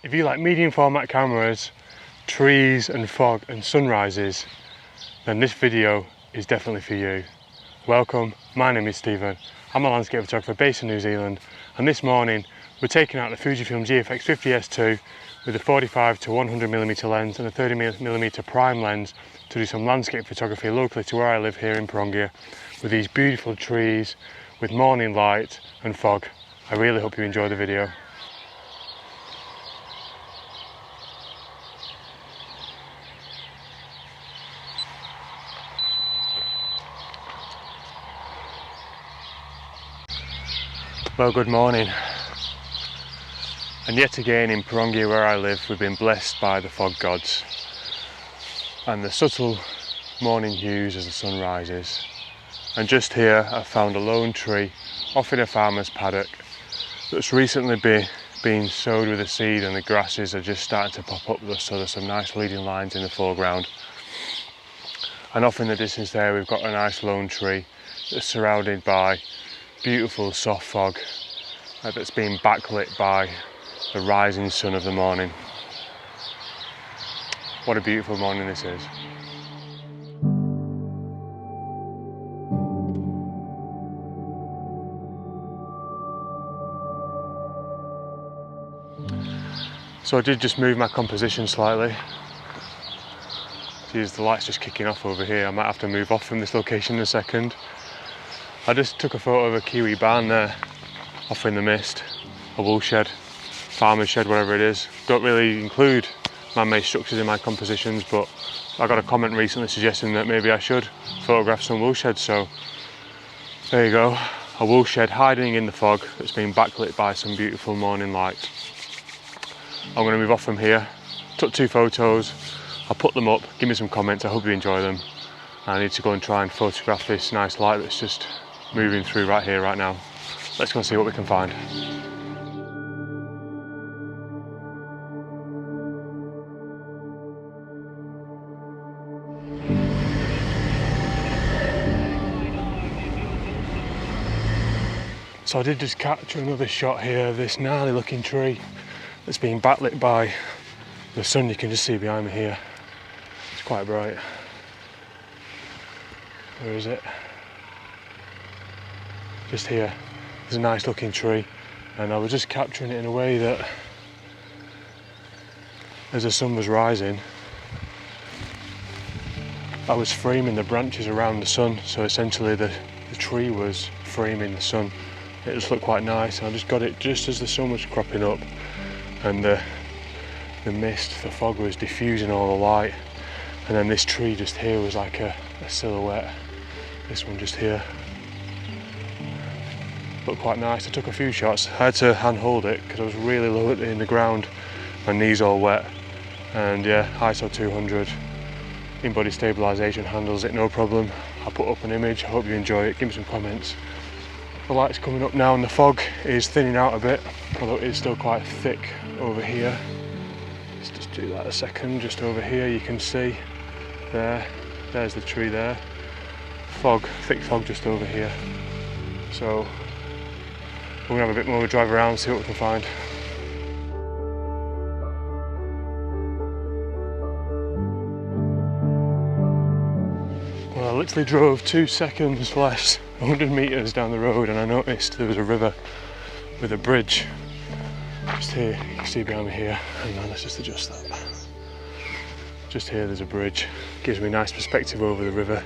If you like medium format cameras, trees and fog and sunrises, then this video is definitely for you. Welcome, my name is Stephen. I'm a landscape photographer based in New Zealand, and this morning we're taking out the Fujifilm GFX 50s II with a 45 to 100mm lens and a 30mm prime lens to do some landscape photography locally to where I live here in Pirongia with these beautiful trees, with morning light and fog. I really hope you enjoy the video. Well, good morning. And yet again in Pirongia where I live, we've been blessed by the fog gods and the subtle morning hues as the sun rises. And just here I found a lone tree off in a farmer's paddock that's recently been sowed with a seed, and the grasses are just starting to pop up, so there's some nice leading lines in the foreground. And off in the distance there we've got a nice lone tree that's surrounded by beautiful soft fog that's being backlit by the rising sun of the morning. What a beautiful morning this is. So I did just move my composition slightly. Geez, the light's just kicking off over here. I might have to move off from this location in a second. I just took a photo of a kiwi barn there, off in the mist, a wool shed, farmer's shed, whatever it is. Don't really include man-made structures in my compositions, but I got a comment recently suggesting that maybe I should photograph some wool sheds, so there you go, a wool shed hiding in the fog that's been backlit by some beautiful morning light. I'm going to move off from here. Took 2 photos, I'll put them up, give me some comments, I hope you enjoy them. I need to go and try and photograph this nice light that's just moving through right here, right now. Let's go and see what we can find. So I did just capture another shot here of this gnarly looking tree that's being backlit by the sun. You can just see behind me here. It's quite bright. Where is it? Just here. There's a nice looking tree, and I was just capturing it in a way that as the sun was rising I was framing the branches around the sun, so essentially the tree was framing the sun. It just looked quite nice, and I just got it just as the sun was cropping up and the mist, the fog was diffusing all the light, and then this tree just here was like a silhouette. This one just here looked quite nice. I took a few shots. I had to hand hold it because I was really low in the ground, my knees all wet, and yeah, ISO 200 in-body stabilisation handles it no problem. I'll put up an image, I hope you enjoy it, give me some comments. The light's coming up now and the fog is thinning out a bit, although it is still quite thick over here. Let's just do that a second. Just over here you can see there's the tree there. Fog, thick fog just over here. So we're gonna have a bit more of a drive around, see what we can find. Well, I literally drove 2 seconds less, 100 metres down the road, and I noticed there was a river with a bridge just here. You can see behind me here. Hang on, let's just adjust that. Just here there's a bridge, gives me a nice perspective over the river,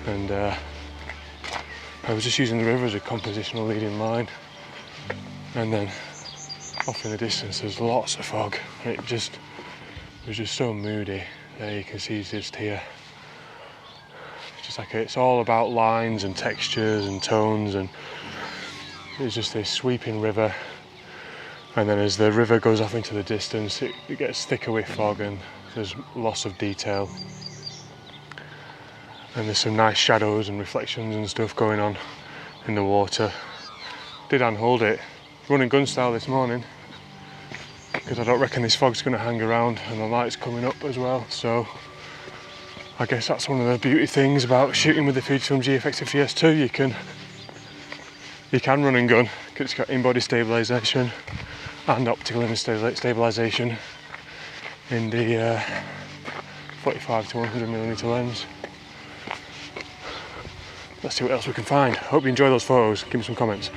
and I was just using the river as a compositional leading line, and then off in the distance there's lots of fog, and it was just so moody. There you can see just here. It's just like it's all about lines and textures and tones, and it's just this sweeping river. And then as the river goes off into the distance, it gets thicker with fog and there's loss of detail. And there's some nice shadows and reflections and stuff going on in the water. Did unhold it, running gun style this morning, because I don't reckon this fog's going to hang around and the light's coming up as well. So I guess that's one of the beauty things about shooting with the Fujifilm GFX 50s II. You can run and gun, because it's got in-body stabilisation, and optical image stabilisation in the 45 to 100mm lens. Let's see what else we can find. Hope you enjoy those photos. Give me some comments.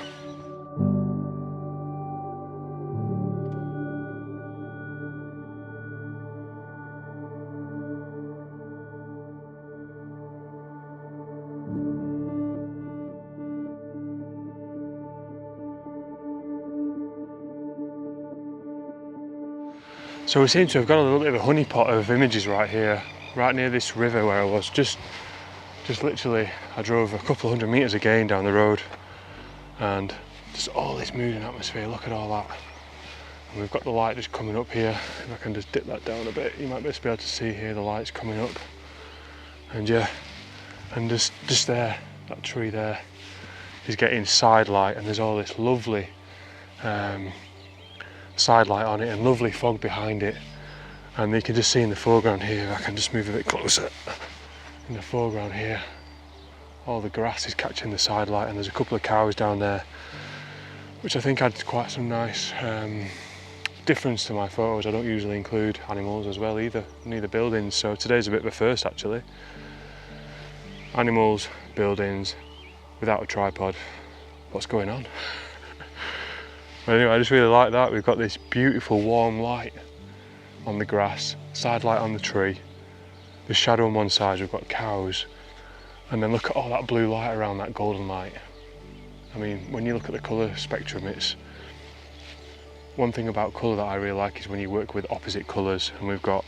So we seem to have got a little bit of a honeypot of images right here, right near this river where I was. Just literally, I drove a couple of 100 meters again down the road, and just all this mood and atmosphere. Look at all that. And we've got the light just coming up here. If I can just dip that down a bit, you might be able to see here the light's coming up. And yeah, and just there, that tree there is getting side light, and there's all this lovely side light on it and lovely fog behind it. And you can just see in the foreground here, I can just move a bit closer. In the foreground here, all the grass is catching the side light, and there's a couple of cows down there, which I think adds quite some nice difference to my photos. I don't usually include animals as well either, neither buildings, so today's a bit of a first actually. Animals, buildings, without a tripod. What's going on? But anyway, I just really like that. We've got this beautiful warm light on the grass, side light on the tree, the shadow on one side, we've got cows, and then look at all that blue light around that golden light. I mean, when you look at the colour spectrum, it's one thing about colour that I really like is when you work with opposite colours, and we've got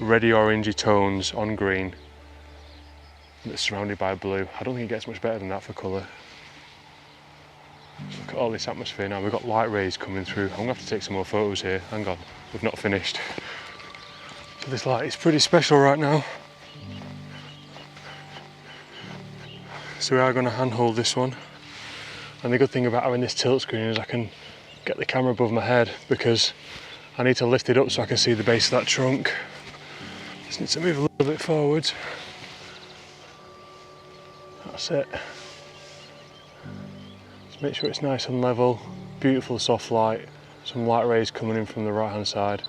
reddy orangey tones on green that's surrounded by blue. I don't think it gets much better than that for colour. Just look at all this atmosphere now. We've got light rays coming through. I'm going to have to take some more photos here. Hang on, we've not finished. So this light is pretty special right now. So we are going to handhold this one. And the good thing about having this tilt screen is I can get the camera above my head, because I need to lift it up so I can see the base of that trunk. Just need to move a little bit forwards. That's it. Make sure it's nice and level, beautiful soft light, some light rays coming in from the right hand side.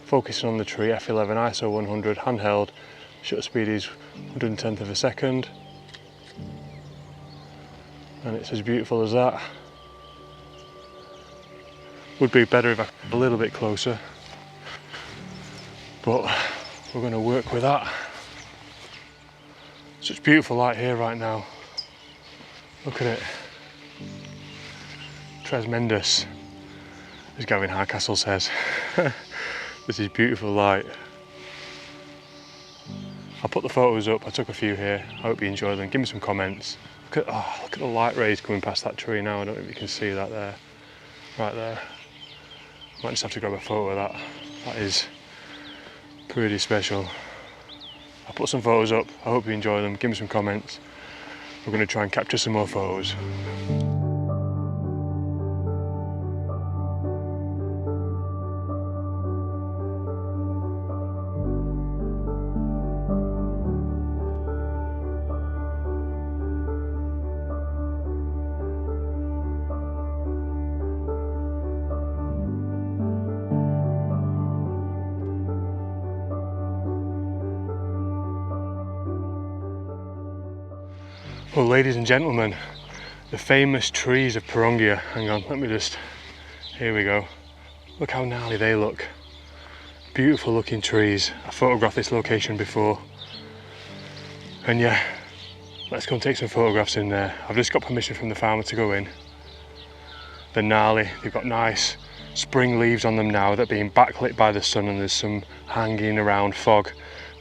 Focusing on the tree, F11, ISO 100, handheld, shutter speed is 1/110th of a second. And it's as beautiful as that. Would be better if I a little bit closer, but we're going to work with that. Such beautiful light here right now. Look at it. Tremendous, as Gavin Hardcastle says. This is beautiful light. I'll put the photos up. I took a few here. I hope you enjoy them. Give me some comments. Look at the light rays coming past that tree now. I don't know if you can see that there, right there. Might just have to grab a photo of that. That is pretty special. I'll put some photos up. I hope you enjoy them. Give me some comments. We're going to try and capture some more photos. Well, ladies and gentlemen, the famous trees of Pirongia. Hang on, let me just, here we go. Look how gnarly they look. Beautiful looking trees. I photographed this location before. And yeah, let's go and take some photographs in there. I've just got permission from the farmer to go in. They're gnarly, they've got nice spring leaves on them now that are being backlit by the sun, and there's some hanging around fog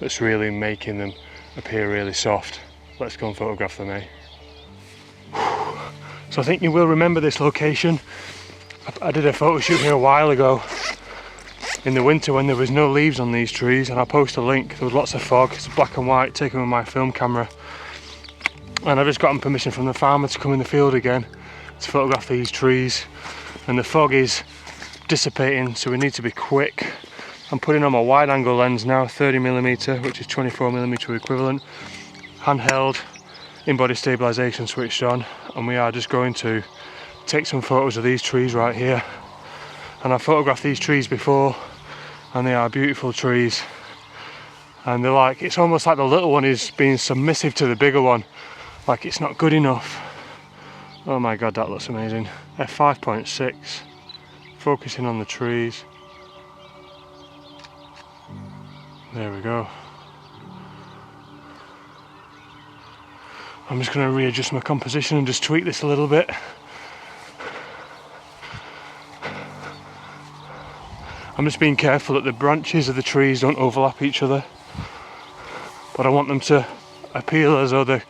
that's really making them appear really soft. Let's go and photograph them, eh? So I think you will remember this location. I did a photo shoot here a while ago in the winter when there was no leaves on these trees, and I'll post a link. There was lots of fog. It's black and white, taken with my film camera. And I've just gotten permission from the farmer to come in the field again to photograph these trees. And the fog is dissipating, so we need to be quick. I'm putting on my wide angle lens now, 30mm, which is 24mm equivalent. Handheld, in-body stabilisation switched on, and we are just going to take some photos of these trees right here. And I've photographed these trees before, and they are beautiful trees. And they're like, it's almost like the little one is being submissive to the bigger one, like it's not good enough. Oh my god, that looks amazing. F5.6, focusing on the trees. There we go. I'm just going to readjust my composition and just tweak this a little bit. I'm just being careful that the branches of the trees don't overlap each other, but I want them to appeal as though they're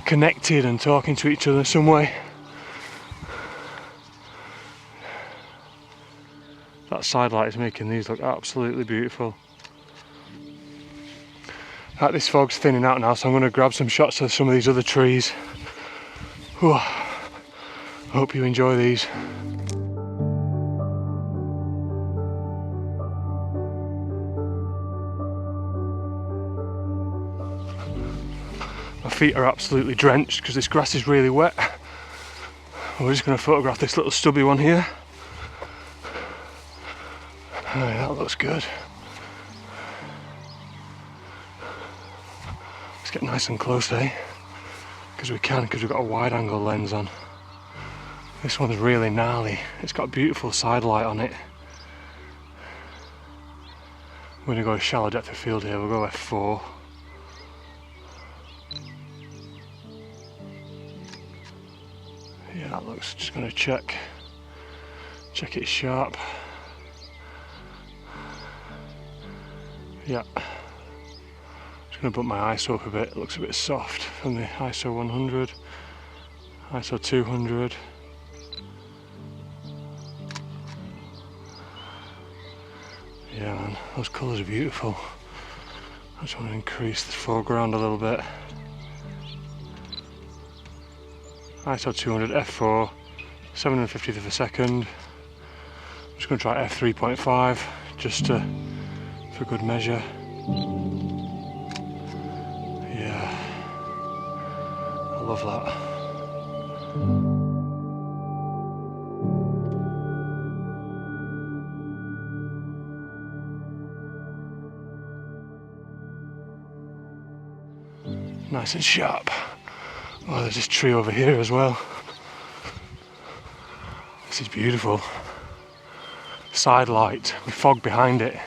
connected and talking to each other some way. That side light is making these look absolutely beautiful. Right, this fog's thinning out now, so I'm going to grab some shots of some of these other trees. Whew. Hope you enjoy these. My feet are absolutely drenched because this grass is really wet. We're just going to photograph this little stubby one here. Right, that looks good. Let's get nice and close, eh? Because we can, because we've got a wide angle lens on. This one's really gnarly. It's got a beautiful side light on it. We're going to go a shallow depth of field here. We'll go F4. Yeah, that looks, just going to check it's sharp. Yeah. Just going to bump my ISO up a bit. It looks a bit soft from the ISO 100, ISO 200. Yeah man, those colours are beautiful. I just want to increase the foreground a little bit. ISO 200, F4, 750th of a second. I'm just going to try F3.5 just for good measure. Yeah, I love that. Nice and sharp. Oh, there's this tree over here as well. This is beautiful. Side light with fog behind it.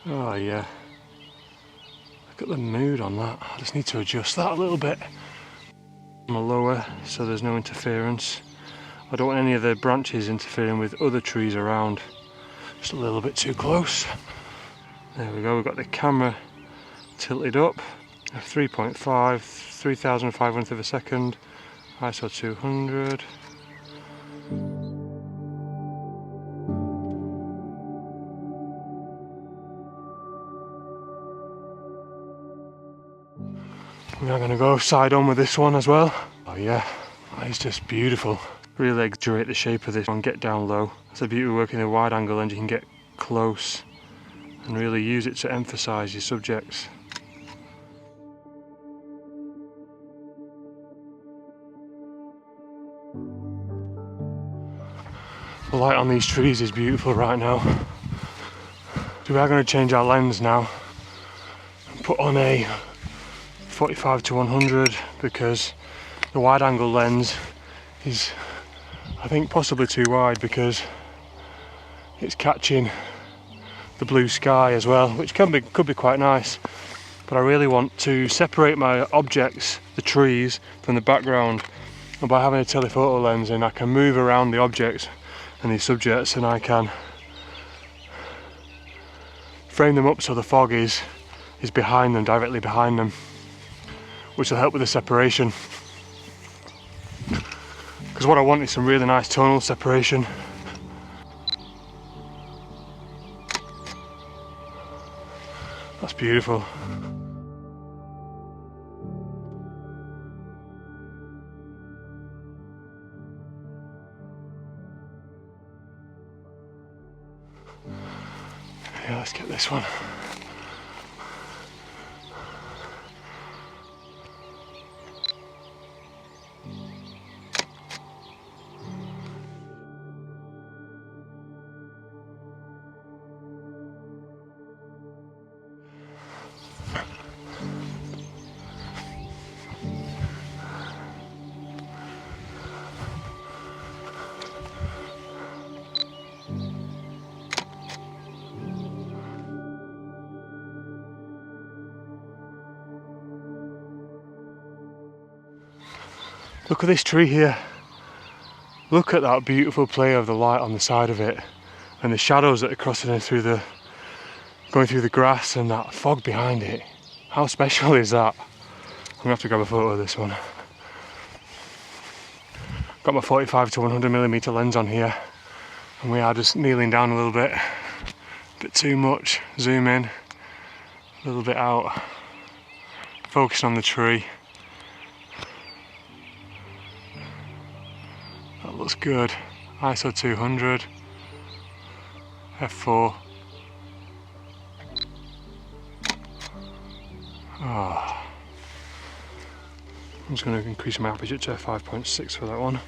Oh yeah. Look at the mood on that. I just need to adjust that a little bit. I'm a lower so there's no interference. I don't want any of the branches interfering with other trees around. Just a little bit too close. There we go, we've got the camera tilted up. F3.5, 3,500th of a second, ISO 200. We are going to go side on with this one as well. Oh yeah, that is just beautiful. Really exaggerate the shape of this one, get down low. That's the beauty of working a wide angle lens, you can get close and really use it to emphasize your subjects. The light on these trees is beautiful right now. So we are going to change our lens now and put on a 45 to 100 because the wide angle lens is, I think, possibly too wide because it's catching the blue sky as well, which could be quite nice. But I really want to separate my objects, the trees, from the background. And by having a telephoto lens in, I can move around the objects and these subjects, and I can frame them up so the fog is behind them, directly behind them, which will help with the separation. Because what I want is some really nice tonal separation. That's beautiful. Yeah, let's get this one. Look at this tree here. Look at that beautiful play of the light on the side of it and the shadows that are crossing it through the, going through the grass and that fog behind it. How special is that? I'm gonna have to grab a photo of this one. Got my 45 to 100mm lens on here and we are just kneeling down a little bit. A bit too much. Zoom in, a little bit out. Focusing on the tree. That looks good. ISO 200. F4. Oh. I'm just going to increase my aperture to 5.6 for that one.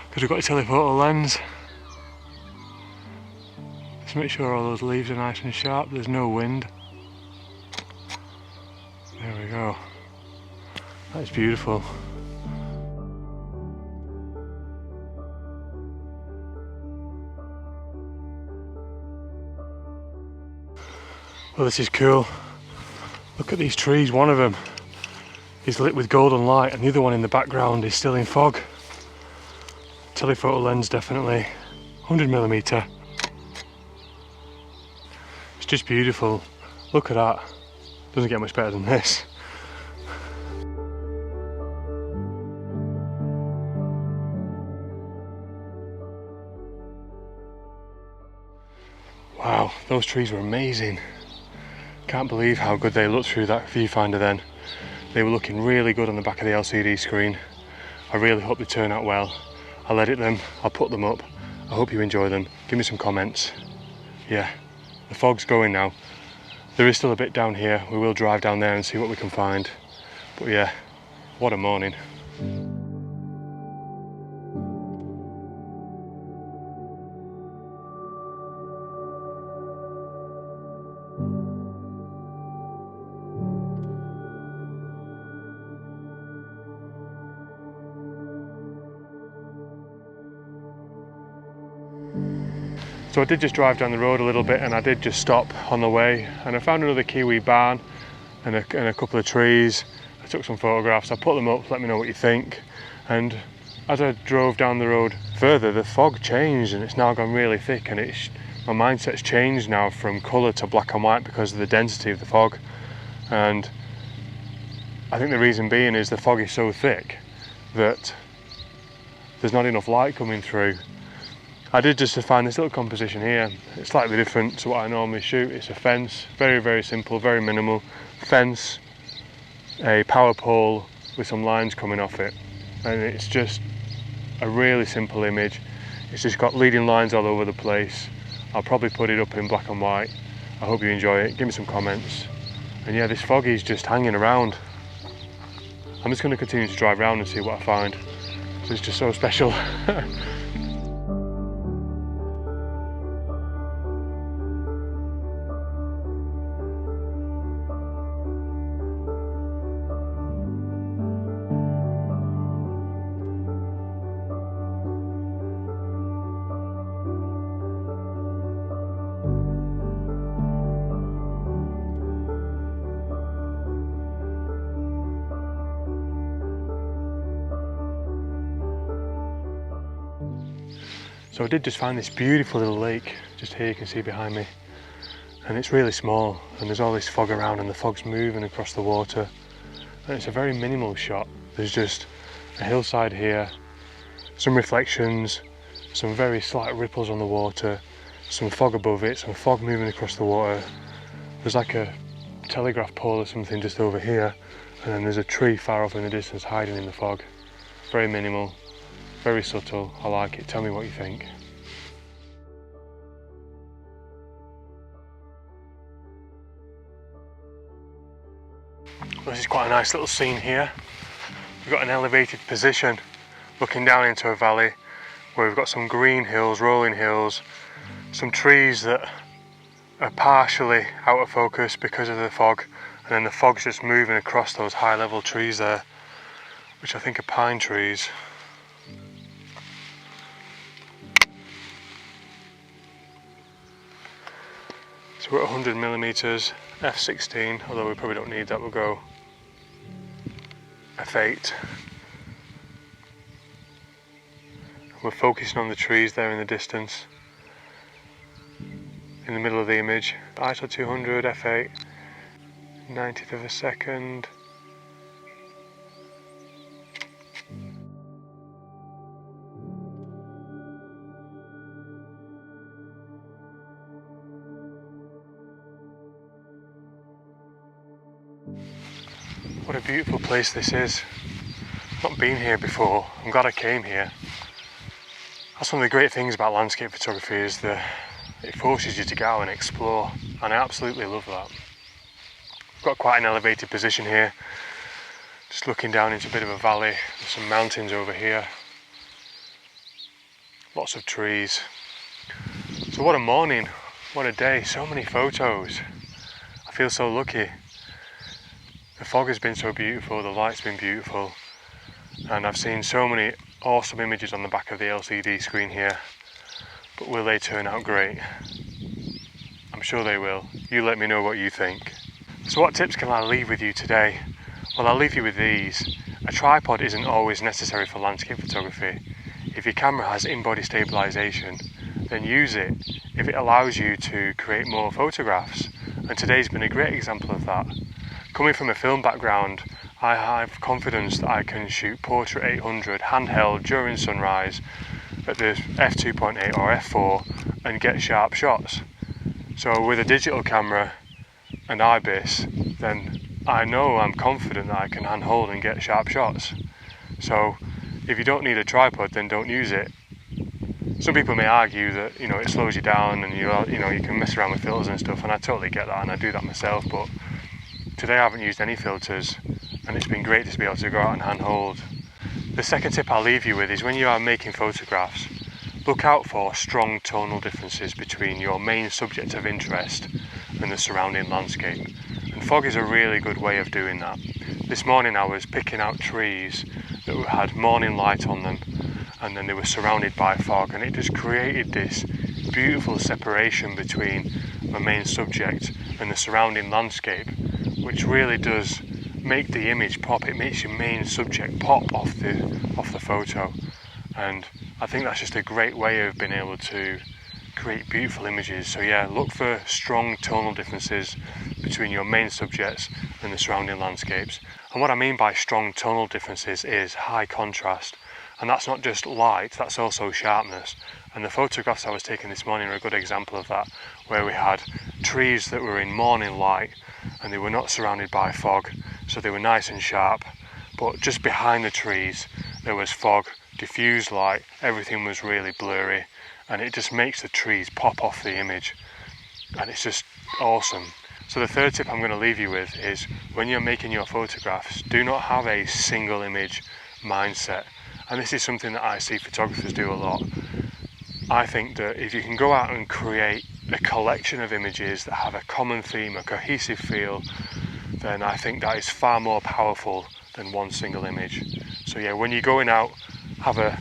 Because we've got a telephoto lens. Just make sure all those leaves are nice and sharp, there's no wind. There we go. That's beautiful. Well, this is cool. Look at these trees. One of them is lit with golden light and the other one in the background is still in fog. Telephoto lens definitely. 100mm. It's just beautiful. Look at that. Doesn't get much better than this. Wow, those trees were amazing. Can't believe how good they looked through that viewfinder then. They were looking really good on the back of the LCD screen. I really hope they turn out well. I'll edit them, I'll put them up. I hope you enjoy them. Give me some comments. Yeah, the fog's going now. There is still a bit down here. We will drive down there and see what we can find. But yeah, what a morning. So I did just drive down the road a little bit and I did just stop on the way and I found another Kiwi barn and a couple of trees. I took some photographs, I put them up, let me know what you think. And as I drove down the road further, the fog changed and it's now gone really thick and my mindset's changed now from colour to black and white because of the density of the fog. And I think the reason being is the fog is so thick that there's not enough light coming through. I did just find this little composition here. It's slightly different to what I normally shoot. It's a fence, very, very simple, very minimal. Fence, a power pole with some lines coming off it. And it's just a really simple image. It's just got leading lines all over the place. I'll probably put it up in black and white. I hope you enjoy it. Give me some comments. And yeah, this fog is just hanging around. I'm just going to continue to drive around and see what I find. So it's just so special. So I did just find this beautiful little lake, just here you can see behind me, and it's really small and there's all this fog around and the fog's moving across the water and it's a very minimal shot. There's just a hillside here, some reflections, some very slight ripples on the water, some fog above it, some fog moving across the water. There's like a telegraph pole or something just over here and then there's a tree far off in the distance hiding in the fog. Very minimal. Very subtle, I like it. Tell me what you think. Well, this is quite a nice little scene here. We've got an elevated position looking down into a valley where we've got some green hills, rolling hills, some trees that are partially out of focus because of the fog, and then the fog's just moving across those high level trees there, which I think are pine trees. So we're at 100mm, f16, although we probably don't need that, we'll go f8. We're focusing on the trees there in the distance, in the middle of the image. ISO 200, f8, 90th of a second. What a beautiful place this is. Not been here before. I'm glad I came here. That's one of the great things about landscape photography, is that it forces you to go out and explore, and I absolutely love that. I've got quite an elevated position here, just looking down into a bit of a valley. There's some mountains over here, lots of trees. So what a morning, what a day, so many photos. I feel so lucky. The fog has been so beautiful, the light's been beautiful, and I've seen so many awesome images on the back of the LCD screen here. But will they turn out great? I'm sure they will. You let me know what you think. So what tips can I leave with you today? Well, I'll leave you with these. A tripod isn't always necessary for landscape photography. If your camera has in-body stabilization, then use it if it allows you to create more photographs. And today's been a great example of that. Coming from a film background, I have confidence that I can shoot Portrait 800 handheld during sunrise at the f2.8 or f4 and get sharp shots. So with a digital camera and IBIS, then I know I'm confident that I can handhold and get sharp shots. So if you don't need a tripod, then don't use it. Some people may argue that it slows you down and you can mess around with filters and stuff, and I totally get that, and I do that myself. But today I haven't used any filters, and it's been great to be able to go out and handhold. The second tip I'll leave you with is when you are making photographs, look out for strong tonal differences between your main subject of interest and the surrounding landscape. And fog is a really good way of doing that. This morning I was picking out trees that had morning light on them, and then they were surrounded by fog, and it just created this beautiful separation between my main subject and the surrounding landscape, which really does make the image pop. It makes your main subject pop off the photo, and I think that's just a great way of being able to create beautiful images. So yeah, look for strong tonal differences between your main subjects and the surrounding landscapes. And what I mean by strong tonal differences is high contrast, and that's not just light, that's also sharpness. And the photographs I was taking this morning are a good example of that, where we had trees that were in morning light and they were not surrounded by fog, so they were nice and sharp. But just behind the trees there was fog, diffused light, everything was really blurry, and it just makes the trees pop off the image, and it's just awesome. So the third tip I'm going to leave you with is, when you're making your photographs, do not have a single image mindset. And this is something that I see photographers do a lot. I think that if you can go out and create a collection of images that have a common theme, a cohesive feel, then I think that is far more powerful than one single image. So yeah, when you're going out, have a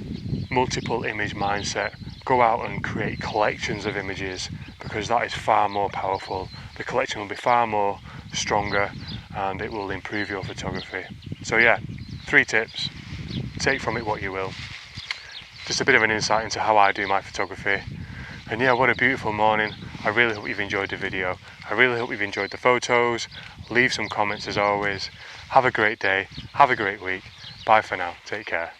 multiple image mindset. Go out and create collections of images, because that is far more powerful. The collection will be far more stronger, and it will improve your photography. So yeah, 3 tips. Take from it what you will. Just a bit of an insight into how I do my photography. And yeah, what a beautiful morning. I really hope you've enjoyed the video. I really hope you've enjoyed the photos. Leave some comments as always. Have a great day. Have a great week. Bye for now. Take care.